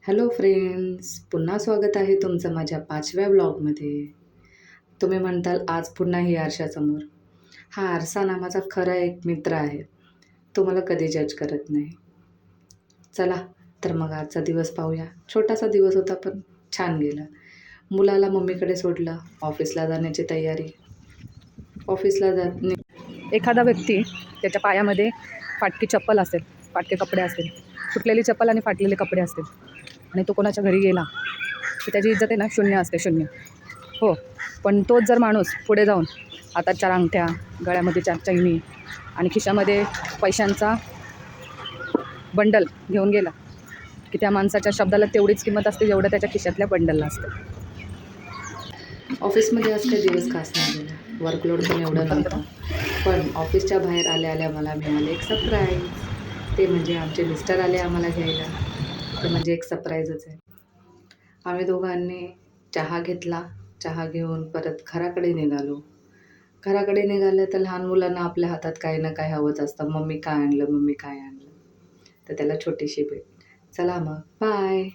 Hello friends, पुन्हा स्वागत आहे तुमचं माझ्या 5व्या व्लॉगमध्ये. तुम्ही म्हणताल आज पुन्हा ही आरशासमोर. हा आरसा नावाचा खरा एक मित्र आहे. तो मला कधी जज करत नाही. चला तर मग आजचा दिवस पाहूया. छोटासा दिवस होता पण छान गेला. मुलाला मम्मीकडे सोडलं, ऑफिसला जाण्याची तयारी. ऑफिसला एखादा व्यक्ती त्याच्या पायामध्ये फाटकी चप्पल असेल, फाटके कपडे असतील, फुटलेली चप्पल आणि फाटलेले कपडे असतील आणि तो कोणाच्या घरी गेला तर त्याची इज्जत आहे ना शून्य असते, शून्य. हो, पण तोच जर माणूस पुढे जाऊन हातात 4 अंगठ्या, गळ्यामध्ये 4 चैनी आणि खिशामध्ये पैशांचा बंडल घेऊन गेला की त्या माणसाच्या शब्दाला तेवढीच किंमत असते जेवढं त्याच्या खिशातल्या बंडलला असतं. ऑफिसमध्ये आज काही दिवस खास नाही गेला. वर्कलोड पण एवढं नव्हतं. पण ऑफिसच्या बाहेर आल्या मला मिळाले एक सरप्राईज. ते म्हणजे आमचे मिस्टर आले आम्हाला घ्यायला. ते म्हणजे एक सरप्राईजच आहे. आम्ही दोघांनी चहा घेतला. चहा घेऊन परत घराकडे निघालो. घराकडे निघालं तर लहान मुलांना आपल्या हातात काही ना काही हवंच असतं. मम्मी काय आणलं, मम्मी काय आणलं. तर त्याला छोटीशी भेट. चला मग बाय.